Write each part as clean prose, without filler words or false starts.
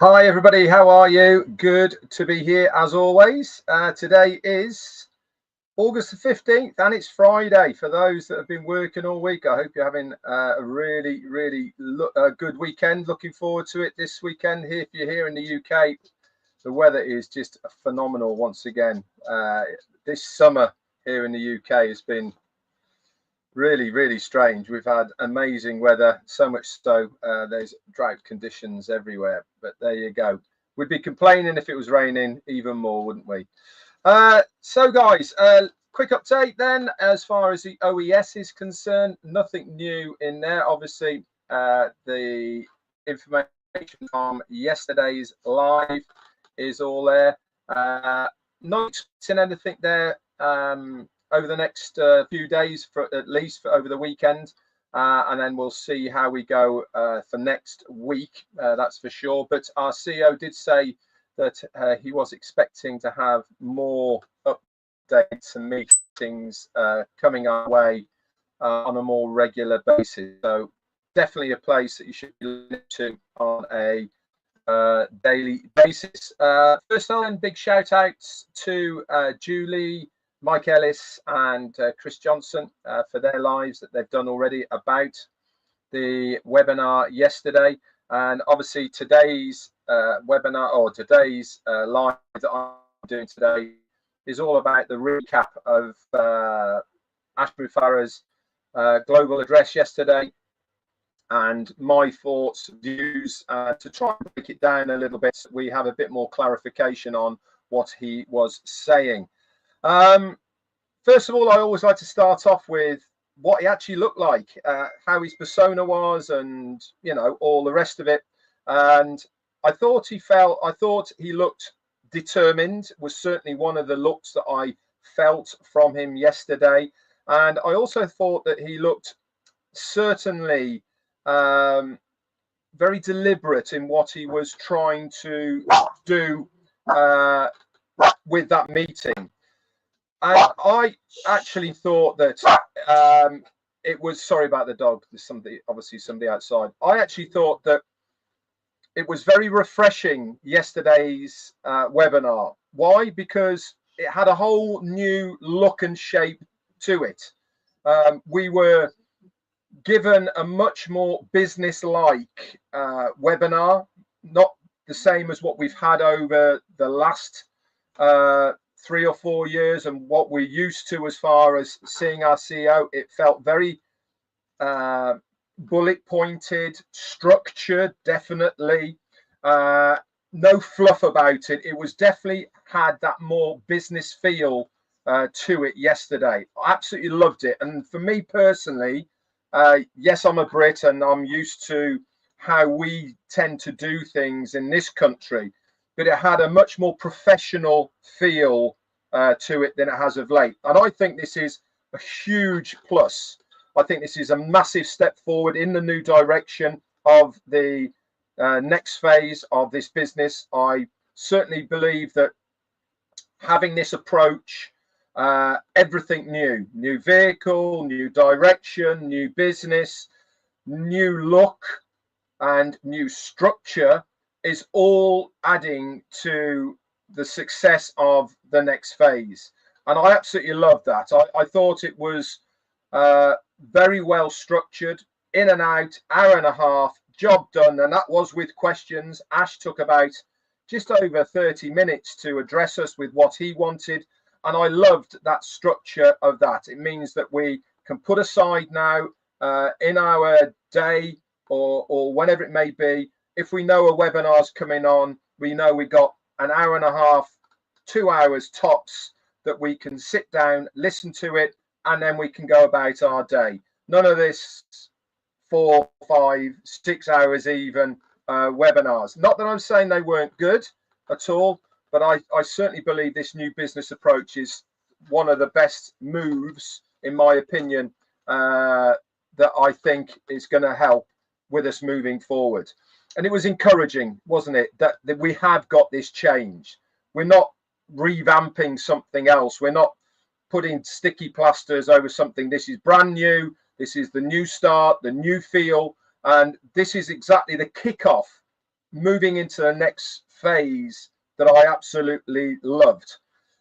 Hi everybody, how are you? Good to be here as always. Today is August the 15th and it's Friday. For those that have been working all week, I hope you're having a really good weekend. Looking forward to it this weekend. Here, if you're here in the UK, the weather is just phenomenal once again. This summer here in the UK has been really strange. We've had amazing weather, so much so there's drought conditions everywhere, but there you go. We'd be complaining if it was raining even more, wouldn't we? So guys, quick update then as far as the OES is concerned. Nothing new in there. Obviously the information from yesterday's live is all there. Not expecting anything there over the next few days, for at least over the weekend, and then we'll see how we go for next week. That's for sure. But our CEO did say that he was expecting to have more updates and meetings coming our way on a more regular basis. So definitely a place that you should be listening to on a daily basis. First time, big shout outs to Julie, Mike Ellis and Chris Johnson for their lives that they've done already about the webinar yesterday. And obviously today's webinar, or today's live that I'm doing today, is all about the recap of Ashbury Farah's global address yesterday and my thoughts, views, to try and break it down a little bit so we have a bit more clarification on what he was saying. First of all, I always like to start off with what he actually looked like, how his persona was, and you know, all the rest of it. And I thought he looked determined. Was certainly one of the looks that I felt from him yesterday. And I also thought that he looked certainly very deliberate in what he was trying to do with that meeting. And I actually thought that it was, sorry about the dog, there's obviously somebody outside. I actually thought that it was very refreshing, yesterday's webinar. Why? Because it had a whole new look and shape to it. We were given a much more business-like webinar, not the same as what we've had over the last 3 or 4 years and what we're used to as far as seeing our CEO. It felt very bullet pointed, structured, definitely. No fluff about it. It was definitely had that more business feel to it yesterday. I absolutely loved it. And for me personally, yes, I'm a Brit and I'm used to how we tend to do things in this country, but it had a much more professional feel to it than it has of late. And I think this is a huge plus. I think this is a massive step forward in the new direction of the next phase of this business. I certainly believe that having this approach, everything new vehicle, new direction, new business, new look and new structure is all adding to the success of the next phase. And I absolutely love that. I thought it was very well structured, in and out, hour and a half, job done. And that was with questions. Ash took about just over 30 minutes to address us with what he wanted. And I loved that structure of that. It means that we can put aside now in our day or whenever it may be, if we know a webinar's coming on, we know we got an hour and a half, 2 hours tops that we can sit down, listen to it, and then we can go about our day. None of this 4, 5, 6 hours even webinars. Not that I'm saying they weren't good at all, but I certainly believe this new business approach is one of the best moves, in my opinion, that I think is going to help with us moving forward. And it was encouraging, wasn't it, that we have got this change. We're not revamping something else. We're not putting sticky plasters over something. This is brand new. This is the new start, the new feel. And this is exactly the kickoff moving into the next phase that I absolutely loved.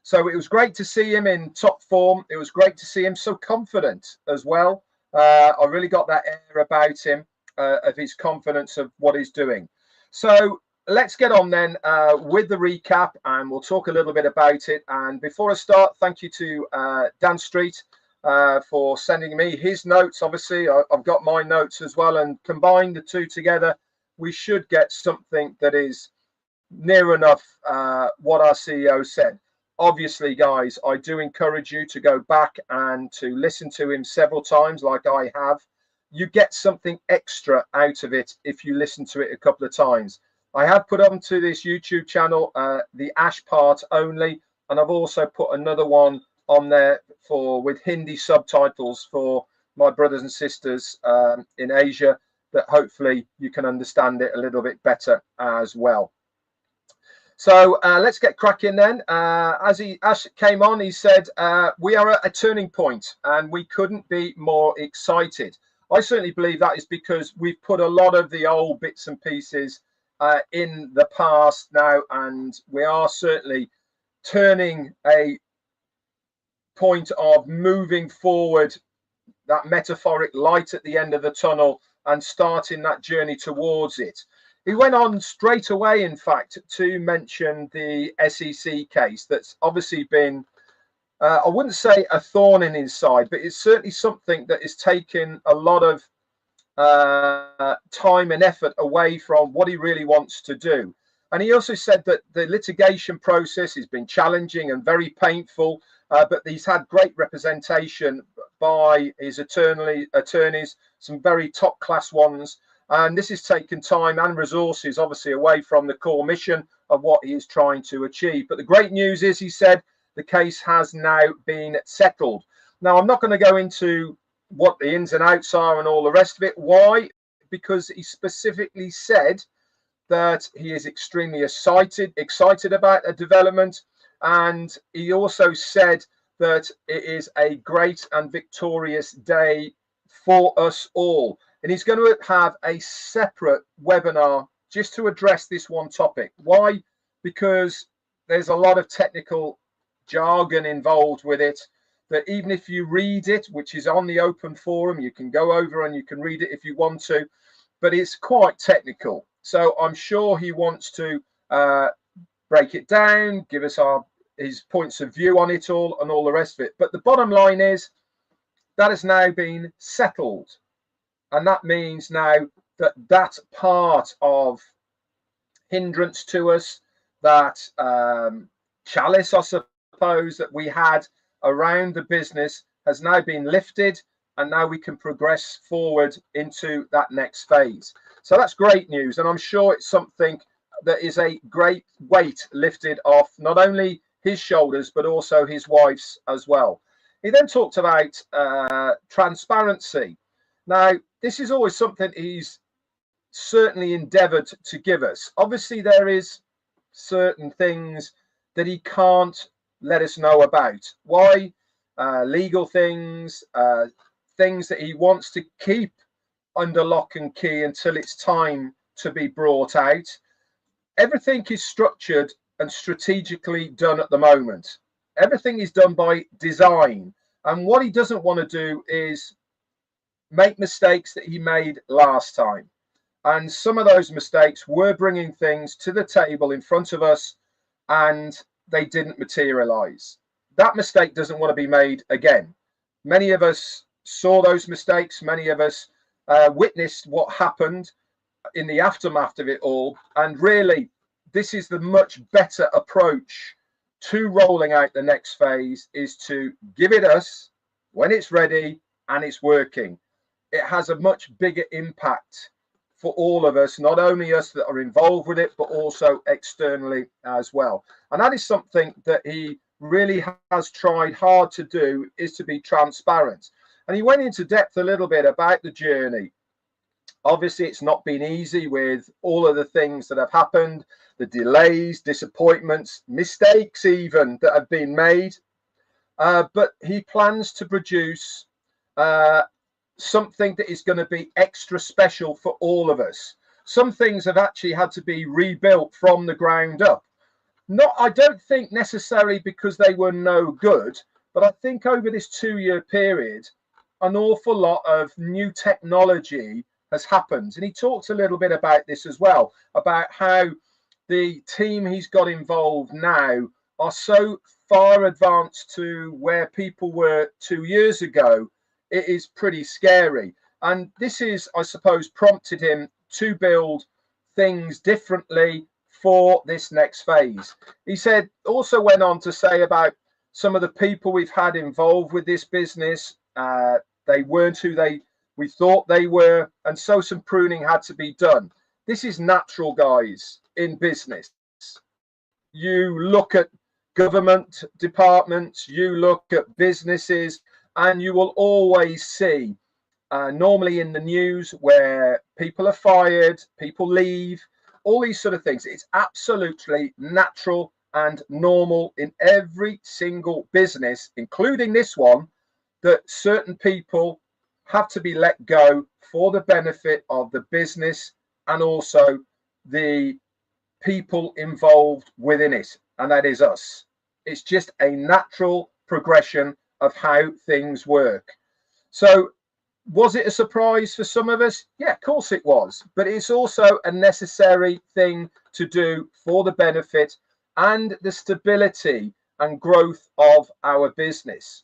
So it was great to see him in top form. It was great to see him so confident as well. I really got that air about him, of his confidence of what he's doing. So let's get on then with the recap, and we'll talk a little bit about it. And before I start, thank you to Dan Street for sending me his notes. Obviously, I've got my notes as well, and combine the two together, we should get something that is near enough what our CEO said. Obviously, guys, I do encourage you to go back and to listen to him several times, like I have. You get something extra out of it if you listen to it a couple of times. I have put onto this YouTube channel the Ash part only, and I've also put another one on there for with Hindi subtitles for my brothers and sisters in Asia, that hopefully you can understand it a little bit better as well. So let's get cracking then. As Ash came on, he said, we are at a turning point and we couldn't be more excited. I certainly believe that is because we've put a lot of the old bits and pieces in the past now, and we are certainly turning a point of moving forward, that metaphoric light at the end of the tunnel, and starting that journey towards it. He went on straight away, in fact, to mention the SEC case that's obviously been, I wouldn't say a thorn in his side, but it's certainly something that is taking a lot of time and effort away from what he really wants to do. And he also said that the litigation process has been challenging and very painful, but he's had great representation by his attorneys, some very top class ones. And this has taken time and resources, obviously, away from the core mission of what he is trying to achieve. But the great news is, he said, the case has now been settled. Now, I'm not going to go into what the ins and outs are and all the rest of it. Why? Because he specifically said that he is extremely excited about a development. And he also said that it is a great and victorious day for us all. And he's going to have a separate webinar just to address this one topic. Why? Because there's a lot of technical jargon involved with it, that even if you read it, which is on the open forum, you can go over and you can read it if you want to, but it's quite technical. So I'm sure he wants to break it down, give us his points of view on it all and all the rest of it. But the bottom line is that has now been settled. And that means now that that part of hindrance to us, that chalice, I suppose, that we had around the business has now been lifted, and now we can progress forward into that next phase. So that's great news. And I'm sure it's something that is a great weight lifted off not only his shoulders, but also his wife's as well. He then talked about transparency. Now, this is always something he's certainly endeavored to give us. Obviously, there is certain things that he can't let us know about. Why? Legal things, things that he wants to keep under lock and key until it's time to be brought out. Everything is structured and strategically done at the moment. Everything is done by design. And what he doesn't want to do is make mistakes that he made last time. And some of those mistakes were bringing things to the table in front of us, and they didn't materialize. That mistake doesn't want to be made again. Many of us saw those mistakes. Many of us witnessed what happened in the aftermath of it all. And really, this is the much better approach to rolling out the next phase, is to give it us when it's ready and it's working. It has a much bigger impact for all of us, not only us that are involved with it, but also externally as well. And that is something that he really has tried hard to do, is to be transparent. And he went into depth a little bit about the journey. Obviously, it's not been easy with all of the things that have happened, the delays, disappointments, mistakes even that have been made. But he plans to produce something that is going to be extra special for all of us. Some things have actually had to be rebuilt from the ground up. Not, I don't think necessarily because they were no good, but I think over this 2-year period, an awful lot of new technology has happened. And he talked a little bit about this as well, about how the team he's got involved now are so far advanced to where people were 2 years ago. It is pretty scary. And this is, I suppose, prompted him to build things differently for this next phase. He said, also went on to say about some of the people we've had involved with this business. They weren't who we thought they were, and so some pruning had to be done. This is natural, guys, in business. You look at government departments, you look at businesses, and you will always see, normally in the news, where people are fired, people leave, all these sort of things. It's absolutely natural and normal in every single business, including this one, that certain people have to be let go for the benefit of the business and also the people involved within it, and that is us. It's just a natural progression of how things work. So was it a surprise for some of us? Yeah, of course it was, but it's also a necessary thing to do for the benefit and the stability and growth of our business.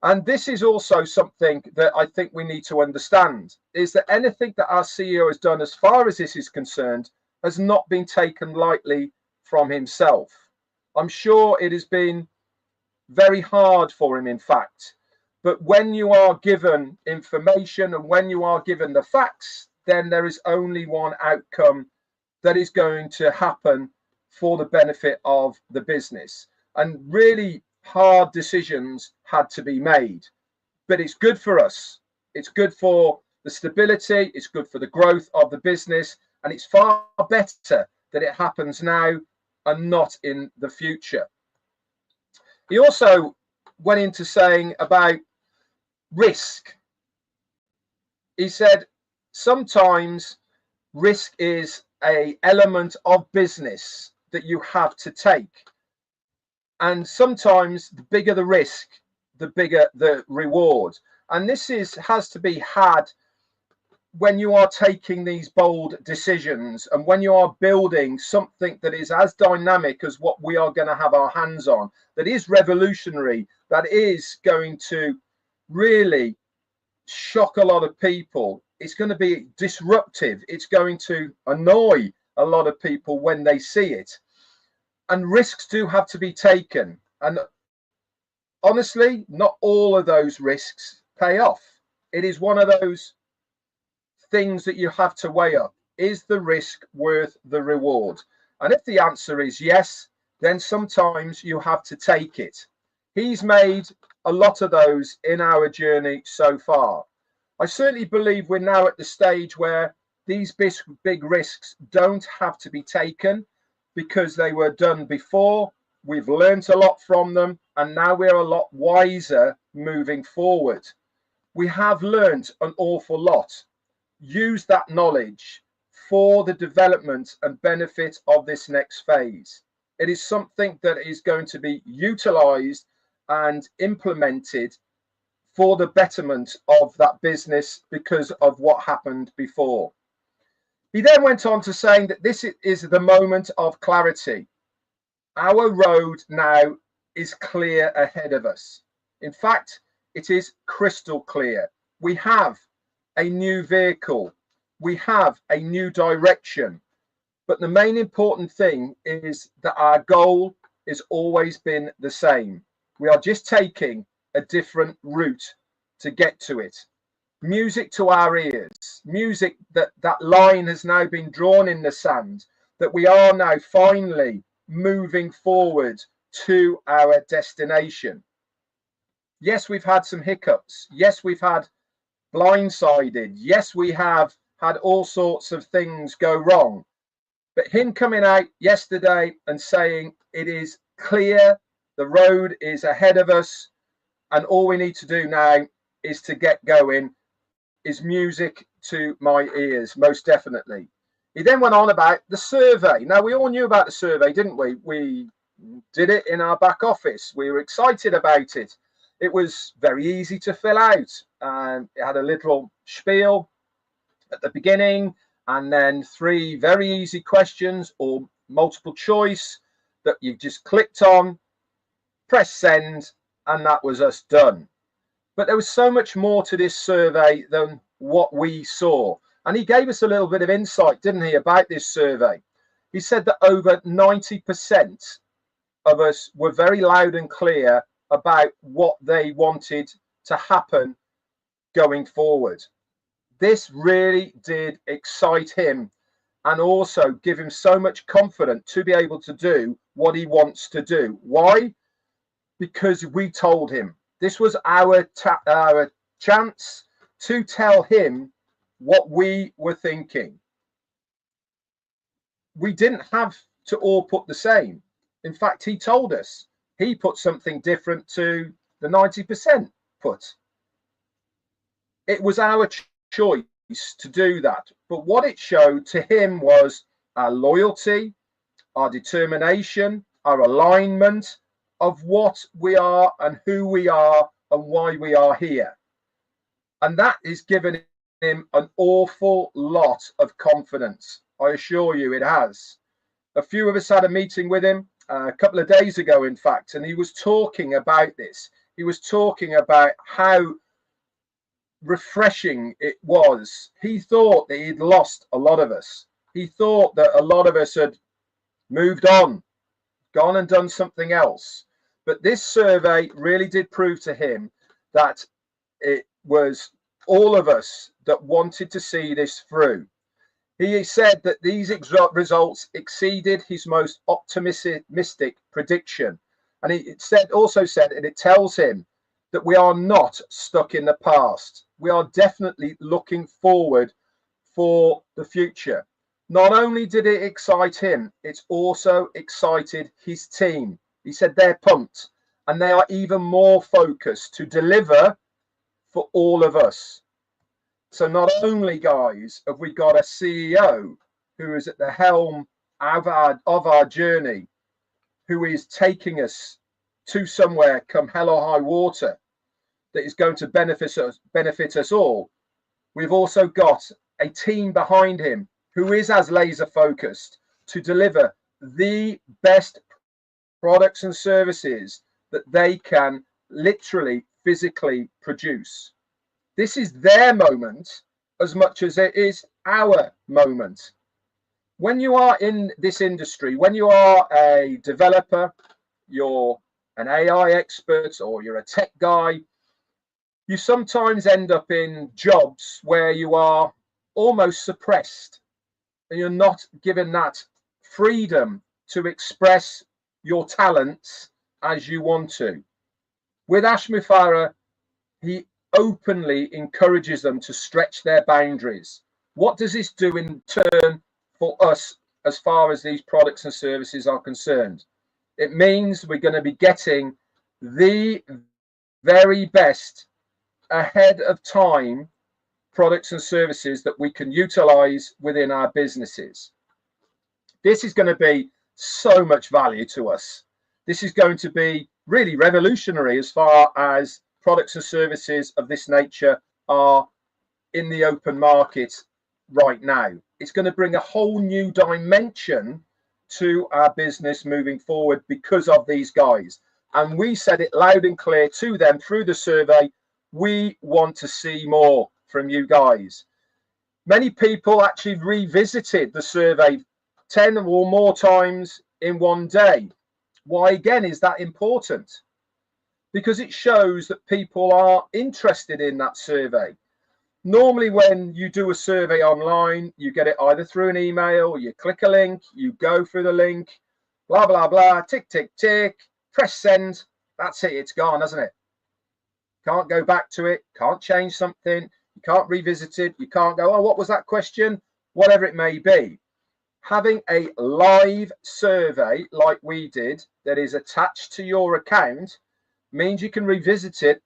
And this is also something that I think we need to understand, is that anything that our CEO has done as far as this is concerned has not been taken lightly from himself. I'm sure it has been very hard for him, in fact. But when you are given information and when you are given the facts, then there is only one outcome that is going to happen for the benefit of the business. And really hard decisions had to be made. But it's good for us. It's good for the stability. It's good for the growth of the business. And it's far better that it happens now and not in the future. He also went into saying about risk. He said sometimes risk is an element of business that you have to take. And sometimes the bigger the risk, the bigger the reward. And this has to be had when you are taking these bold decisions and when you are building something that is as dynamic as what we are going to have our hands on, that is revolutionary, that is going to really shock a lot of people. It's going to be disruptive. It's going to annoy a lot of people when they see it. And risks do have to be taken. And honestly, not all of those risks pay off. It is one of those things that you have to weigh up. Is the risk worth the reward? And if the answer is yes, then sometimes you have to take it. He's made a lot of those in our journey so far. I certainly believe we're now at the stage where these big risks don't have to be taken because they were done before. We've learned a lot from them, and now we're a lot wiser moving forward. We have learned an awful lot. Use that knowledge for the development and benefit of this next phase. It is something that is going to be utilized and implemented for the betterment of that business because of what happened before. He then went on to saying that this is the moment of clarity. Our road now is clear ahead of us. In fact, it is crystal clear. We have a new vehicle. We have a new direction. But the main important thing is that our goal has always been the same. We are just taking a different route to get to it. Music to our ears, music that line has now been drawn in the sand, that we are now finally moving forward to our destination. Yes, we've had some hiccups. Yes, we've had blindsided. Yes, we have had all sorts of things go wrong. But him coming out yesterday and saying it is clear, the road is ahead of us, and all we need to do now is to get going, is music to my ears, most definitely. He then went on about the survey. Now, we all knew about the survey, didn't we? We did it in our back office. We were excited about it. It was very easy to fill out. It had a little spiel at the beginning, and then 3 very easy questions or multiple choice that you just clicked on, press send, and that was us done. But there was so much more to this survey than what we saw. And he gave us a little bit of insight, didn't he, about this survey. He said that over 90% of us were very loud and clear about what they wanted to happen going forward. This really did excite him and also give him so much confidence to be able to do what he wants to do. Why? Because we told him. This was our chance to tell him what we were thinking. We didn't have to all put the same. In fact, he told us he put something different to the 90% put. It was our choice to do that. But what it showed to him was our loyalty, our determination, our alignment of what we are and who we are and why we are here. And that is given him an awful lot of confidence. I assure you it has. A few of us had a meeting with him a couple of days ago, in fact, and he was talking about this. He was talking about how refreshing it was. He thought that he'd lost a lot of us. He thought that a lot of us had moved on, gone and done something else. But this survey really did prove to him that it was all of us that wanted to see this through. He said that these results exceeded his most optimistic prediction. And he also said, and it tells him that we are not stuck in the past. We are definitely looking forward for the future. Not only did it excite him, it's also excited his team. He said they're pumped and they are even more focused to deliver for all of us. So not only, guys, have we got a CEO who is at the helm of our journey, who is taking us to somewhere come hell or high water that is going to benefit us all. We've also got a team behind him who is as laser focused to deliver the best products and services that they can literally physically produce. This is their moment as much as it is our moment. When you are in this industry, when you are a developer, you're an AI expert, or you're a tech guy, you sometimes end up in jobs where you are almost suppressed and you're not given that freedom to express your talents as you want to. With Ashmi Farah, he openly encourages them to stretch their boundaries. What does this do in turn for us as far as these products and services are concerned? It means we're going to be getting the very best ahead of time products and services that we can utilize within our businesses. This is going to be so much value to us. This is going to be really revolutionary as far as products and services of this nature are in the open market right now. It's going to bring a whole new dimension to our business moving forward because of these guys. And we said it loud and clear to them through the survey. We want to see more from you guys. Many people actually revisited the survey 10 or more times in one day. Why again is that important? Because it shows that people are interested in that survey. Normally when you do a survey online, you get it either through an email, you click a link, you go through the link, blah, blah, blah, tick, tick, tick, press send. That's it, it's gone, hasn't it? Can't go back to it, can't change something, you can't revisit it, you can't go, oh, what was that question? Whatever it may be. Having a live survey like we did that is attached to your account means you can revisit it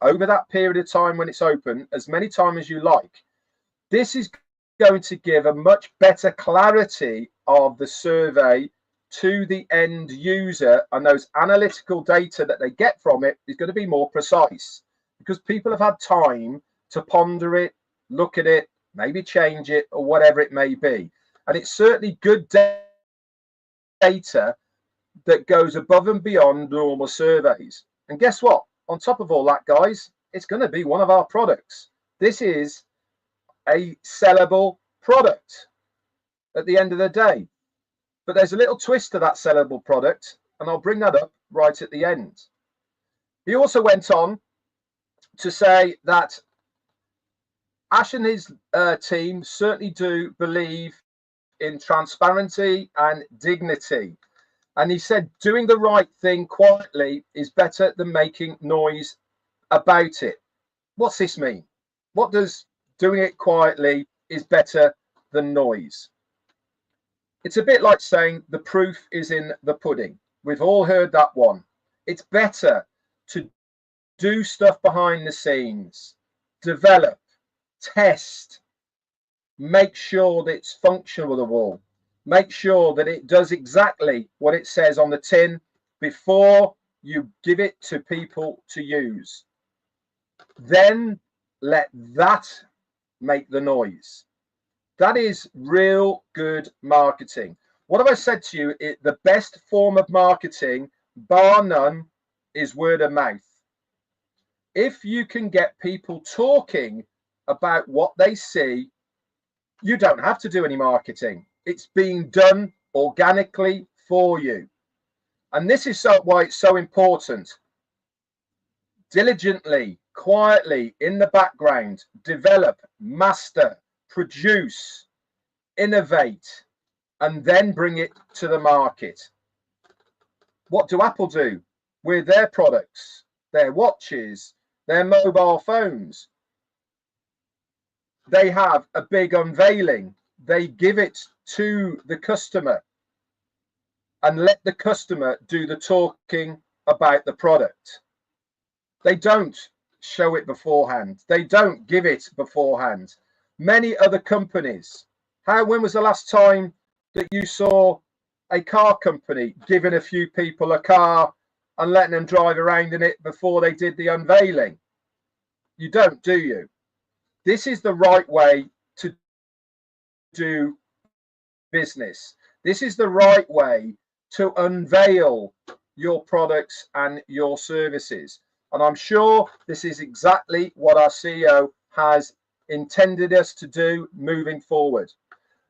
over that period of time when it's open as many times as you like. This is going to give a much better clarity of the survey to the end user, and those analytical data that they get from it is going to be more precise because people have had time to ponder it, look at it, maybe change it or whatever it may be. And it's certainly good data that goes above and beyond normal surveys. And guess what? On top of all that, guys, it's going to be one of our products. This is a sellable product at the end of the day. But there's a little twist to that sellable product, and I'll bring that up right at the end. He also went on to say that Ash and his team certainly do believe in transparency and dignity. And he said doing the right thing quietly is better than making noise about it. What's this mean? What does doing it quietly is better than noise? It's a bit like saying the proof is in the pudding. We've all heard that one. It's better to do stuff behind the scenes, develop, test, make sure that it's functional, make sure that it does exactly what it says on the tin before you give it to people to use. Then let that make the noise. That is real good marketing. What have I said to you? The best form of marketing, bar none, is word of mouth. If you can get people talking about what they see, you don't have to do any marketing. It's being done organically for you. And this is why it's so important. Diligently, quietly, in the background, develop, master, produce, innovate, and then bring it to the market. What do Apple do with their products, their watches, their mobile phones? They have a big unveiling. They give it to the customer and let the customer do the talking about the product. They don't show it beforehand. They don't give it beforehand. Many other companies, when was the last time that you saw a car company giving a few people a car and letting them drive around in it before they did the unveiling? You don't, do you? This is the right way to do business. This is the right way to unveil your products and your services. And I'm sure this is exactly what our CEO has intended us to do moving forward.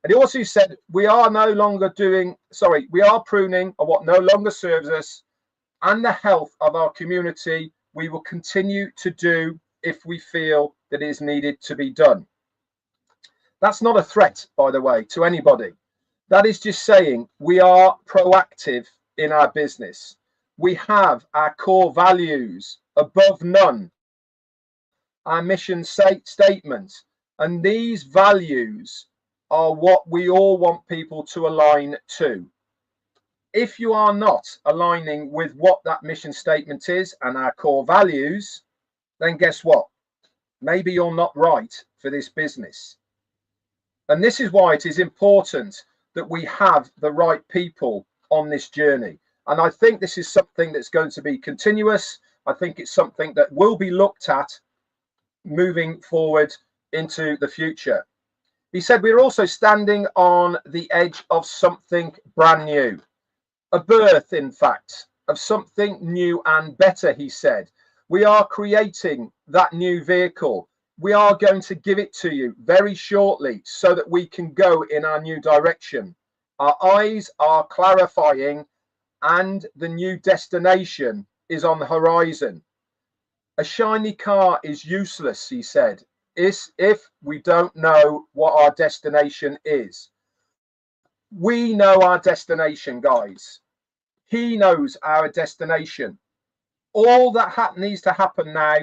And he also said, we are pruning of what no longer serves us and the health of our community. We will continue to do if we feel that it is needed to be done. That's not a threat, by the way, to anybody. That is just saying we are proactive in our business. We have our core values above none, our mission statement, and these values are what we all want people to align to. If you are not aligning with what that mission statement is and our core values, then guess what? Maybe you're not right for this business. And this is why it is important that we have the right people on this journey. And I think this is something that's going to be continuous. I think it's something that will be looked at moving forward into the future. He said we're also standing on the edge of something brand new, a birth, in fact, of something new and better, he said. We are creating that new vehicle. We are going to give it to you very shortly so that we can go in our new direction. Our eyes are clarifying and the new destination is on the horizon. A shiny car is useless, he said, if we don't know what our destination is. We know our destination, guys. He knows our destination. All that needs to happen now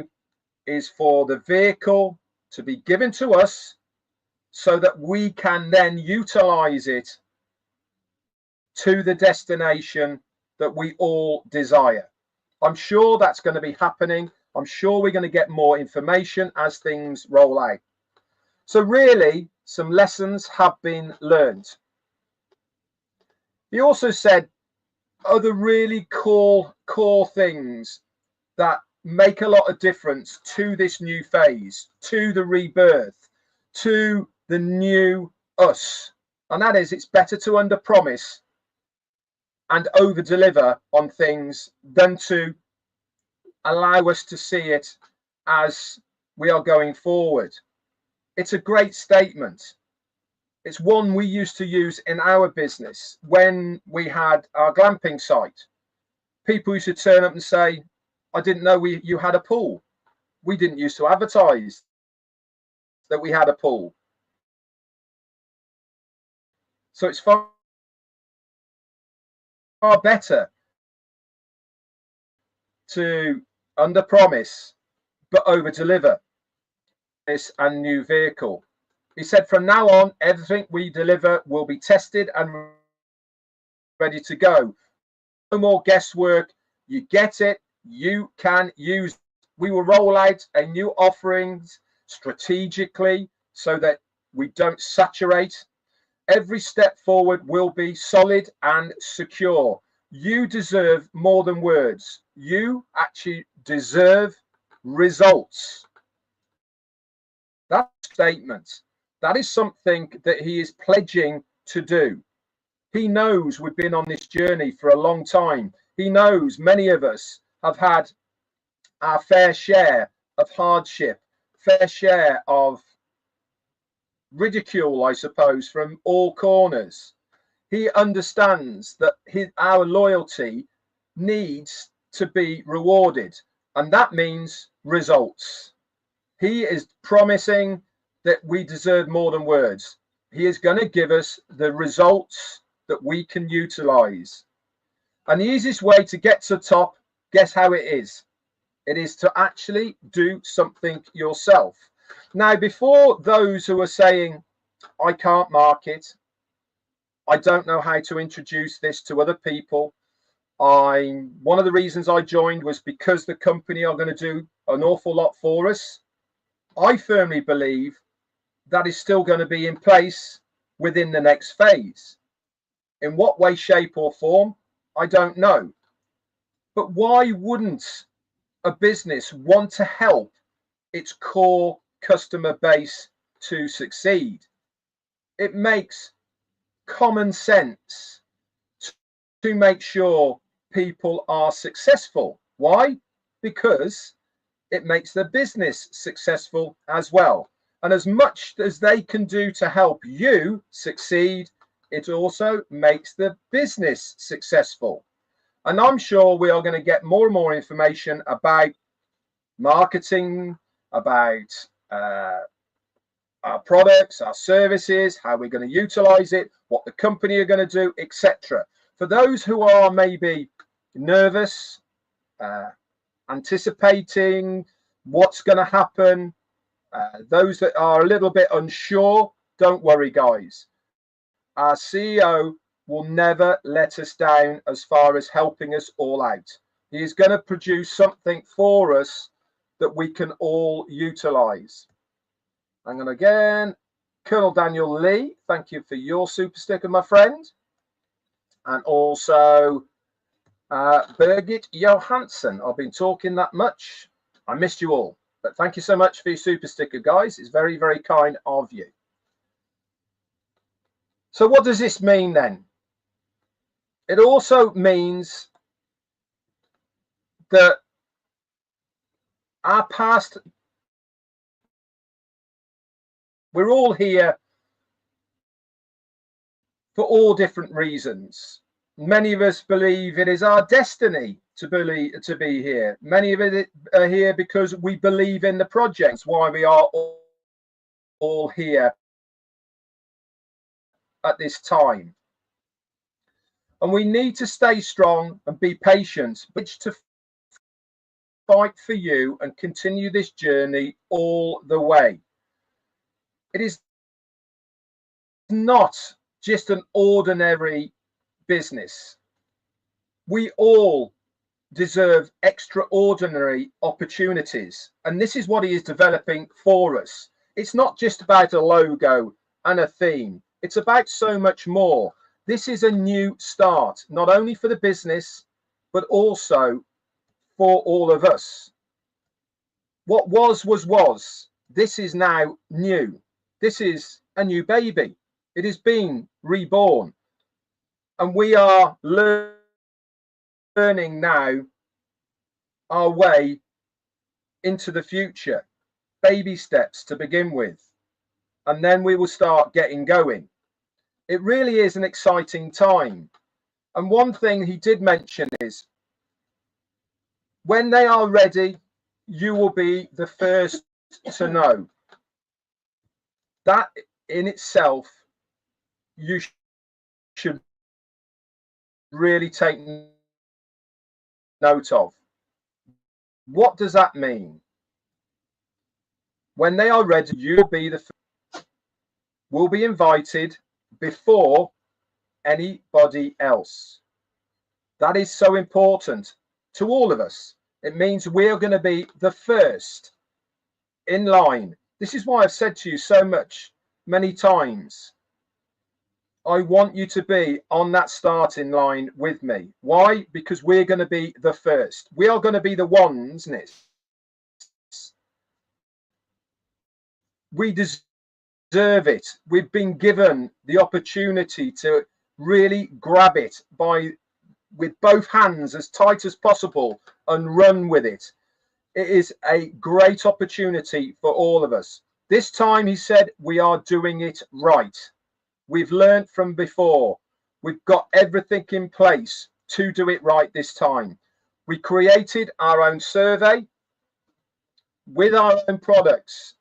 is for the vehicle to be given to us so that we can then utilize it to the destination that we all desire. I'm sure that's going to be happening. I'm sure we're going to get more information as things roll out. So really, some lessons have been learned. He also said other really core things that make a lot of difference to this new phase, to the rebirth, to the new us. And that is, it's better to under promise and over deliver on things than to allow us to see it as we are going forward. It's a great statement. It's one we used to use in our business when we had our glamping site. People used to turn up and say, I didn't know you had a pool. We didn't used to advertise that we had a pool. So it's far better to under promise but over deliver this and new vehicle. He said from now on, everything we deliver will be tested and ready to go. No more guesswork. You get it, you can use it. We will roll out a new offerings strategically so that we don't saturate. Every step forward will be solid and secure. You deserve more than words. You actually deserve results. That statement, that is something that he is pledging to do. He knows we've been on this journey for a long time. He knows many of us have had our fair share of hardship, fair share of ridicule, I suppose, from all corners. He understands that our loyalty needs to be rewarded, and that means results. He is promising that we deserve more than words. He is going to give us the results that we can utilize. And the easiest way to get to the top, guess how it is? It is to actually do something yourself. Now, before those who are saying, I can't market, I don't know how to introduce this to other people. One of the reasons I joined was because the company are going to do an awful lot for us. I firmly believe that is still going to be in place within the next phase. In what way, shape or form, I don't know. But why wouldn't a business want to help its core customer base to succeed? It makes common sense to make sure people are successful. Why? Because it makes the business successful as well. And as much as they can do to help you succeed, it also makes the business successful. And I'm sure we are going to get more and more information about marketing, about our products, our services, how we're going to utilize it, what the company are going to do, etc. For those who are maybe nervous, anticipating what's going to happen, those that are a little bit unsure, don't worry, guys. Our CEO will never let us down as far as helping us all out. He is going to produce something for us that we can all utilize. Hang on again. Colonel Daniel Lee, thank you for your super sticker, my friend. And also Birgit Johansson. I've been talking that much. I missed you all. But thank you so much for your super sticker, guys. It's very, very kind of you. So what does this mean then? It also means that our past, we're all here for all different reasons. Many of us believe it is our destiny to be here. Many of it are here because we believe in the projects. Why we are all here at this time. And we need to stay strong and be patient, which to fight for you and continue this journey all the way. It is not just an ordinary business. We all deserve extraordinary opportunities, and this is what he is developing for us. It's not just about a logo and a theme. It's about so much more. This is a new start, not only for the business, but also for all of us. What was. This is now new. This is a new baby. It is being reborn. And we are learning now our way into the future. Baby steps to begin with. And then we will start getting going. It really is an exciting time. And one thing he did mention is when they are ready, you will be the first to know. That in itself, you should really take note of. What does that mean? When they are ready, you'll be the first. Will be invited before anybody else. That is so important to all of us. It means we're going to be the first in line. This is why I've said to you many times, I want you to be on that starting line with me. Why? Because we're going to be the first. We are going to be the ones. We deserve it. We've been given the opportunity to really grab it with both hands as tight as possible and run with it. It is a great opportunity for all of us. This time, he said, we are doing it right. We've learned from before. We've got everything in place to do it right this time. We created our own survey with our own products,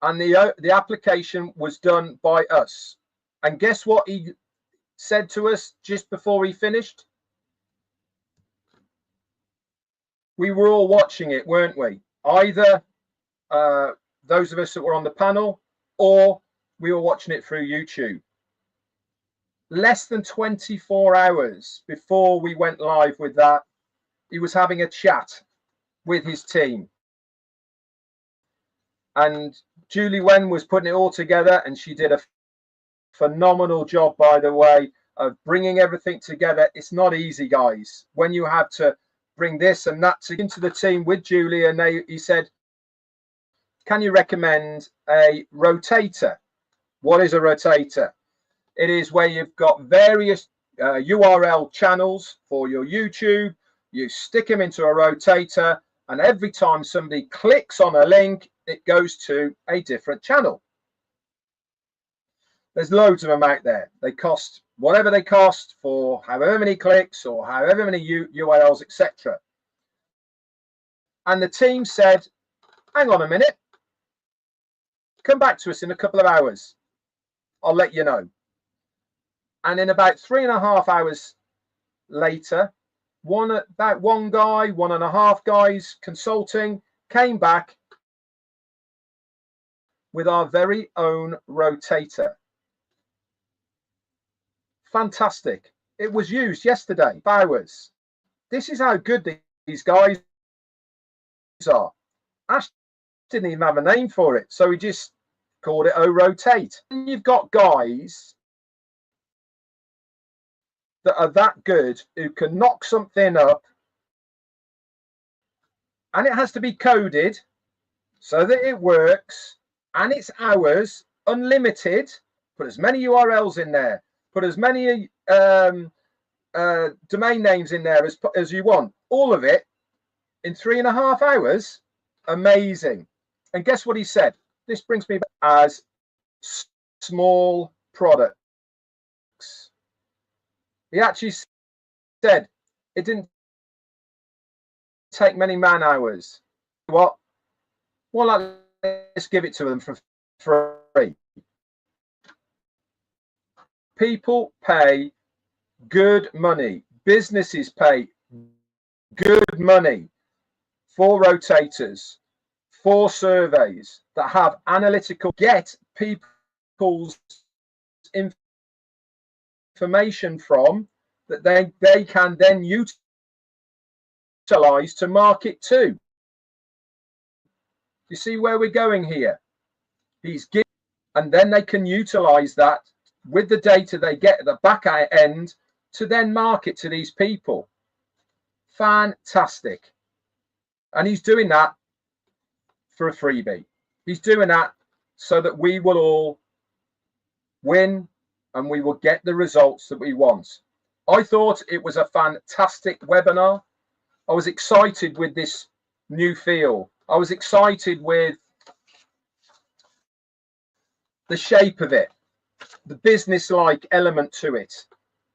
and the application was done by us. And guess what he said to us just before he finished? We were all watching it, weren't we? Either those of us that were on the panel, or we were watching it through YouTube. Less than 24 hours before we went live with that, he was having a chat with his team. And Julie Wen was putting it all together, and she did a phenomenal job, by the way, of bringing everything together. It's not easy, guys, when you have to bring this and that into the team with Julie. And he said, can you recommend a rotator? What is a rotator? It is where you've got various URL channels for your YouTube. You stick them into a rotator, and every time somebody clicks on a link, it goes to a different channel. There's loads of them out there. They cost whatever they cost for however many clicks or however many URLs, etc. And the team said, hang on a minute, come back to us in a couple of hours. I'll let you know. And in about 3.5 hours later, one and a half guys consulting came back with our very own rotator. Fantastic. It was used yesterday, hours. This is how good these guys are. Ash didn't even have a name for it, so he just called it rotate. And you've got guys that are that good who can knock something up, and it has to be coded so that it works, and it's ours, unlimited. Put as many URLs in there, put as many domain names in there as you want, all of it in 3.5 hours. Amazing. And guess what he said? This brings me back as small products. He actually said it didn't take many man hours. What? Well, let's give it to them for free. People pay good money. Businesses pay good money for rotators, for surveys that have analytical, get people's information from, that they can then utilize to market to. You see where we're going here? He's giving And then they can utilize that with the data they get at the back end to then market to these people. Fantastic. And he's doing that for a freebie. He's doing that so that we will all win and we will get the results that we want. I thought it was a fantastic webinar. I was excited with this new feel. I was excited with the shape of it, the business-like element to it.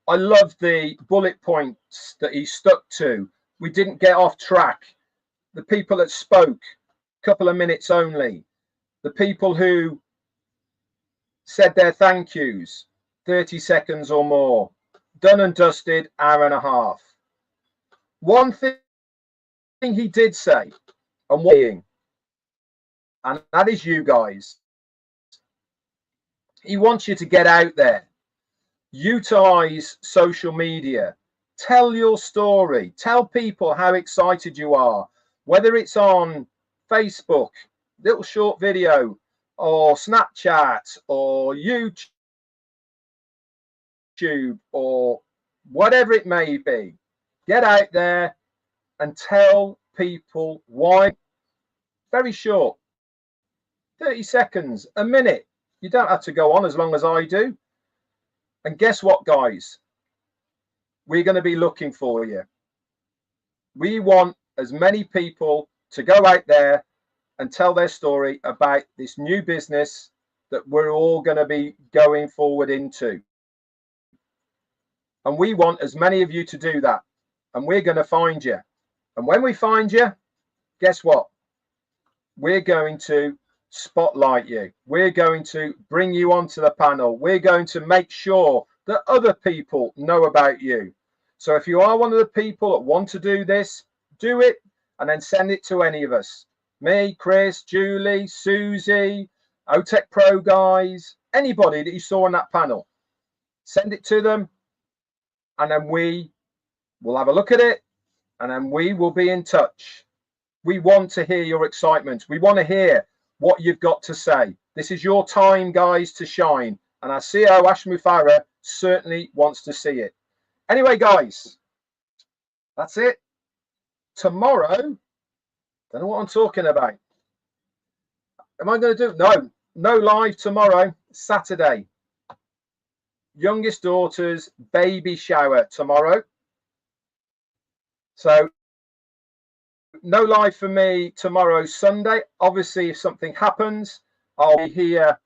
I love the bullet points that he stuck to. We didn't get off track. The people that spoke, a couple of minutes only. The people who said their thank yous, 30 seconds or more. Done and dusted, hour and a half. One thing he did say, and that is you guys. He wants you to get out there, utilize social media, tell your story, tell people how excited you are, whether it's on Facebook, little short video, or Snapchat, or YouTube, or whatever it may be. Get out there and tell people why. Very short, 30 seconds, a minute. You don't have to go on as long as I do. And guess what, guys? We're going to be looking for you. We want as many people to go out there and tell their story about this new business that we're all going to be going forward into. And we want as many of you to do that. And we're going to find you. And when we find you, guess what? We're going to spotlight you. We're going to bring you onto the panel. We're going to make sure that other people know about you. So if you are one of the people that want to do this, do it and then send it to any of us. Me, Chris, Julie, Susie, OTech Pro guys, anybody that you saw on that panel. Send it to them and then we will have a look at it and then we will be in touch. We want to hear your excitement. We want to hear what you've got to say. This is your time, guys, to shine. And our CEO, Ash Mufareh, certainly wants to see it. Anyway, guys, that's it. Tomorrow, don't know what I'm talking about. Am I going to do? No live tomorrow, Saturday. Youngest daughter's baby shower tomorrow. So no live for me tomorrow, Sunday. Obviously, if something happens, I'll be here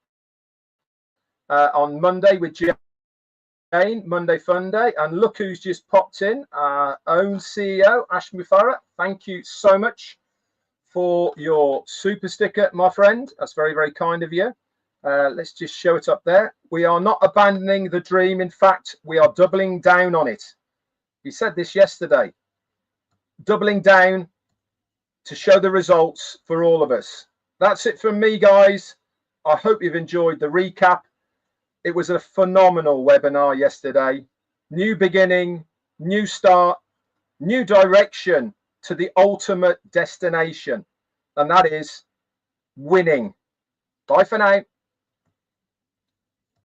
on Monday with Jane, Monday Fun Day. And look who's just popped in, our own CEO, Ash Mufareh. Thank you so much for your super sticker, my friend. That's very, very kind of you. Let's just show it up there. We are not abandoning the dream. In fact, we are doubling down on it. We said this yesterday. Doubling down to show the results for all of us. That's it from me, guys. I hope you've enjoyed the recap. It was a phenomenal webinar yesterday. New beginning, new start, new direction to the ultimate destination. And that is winning. Bye for now.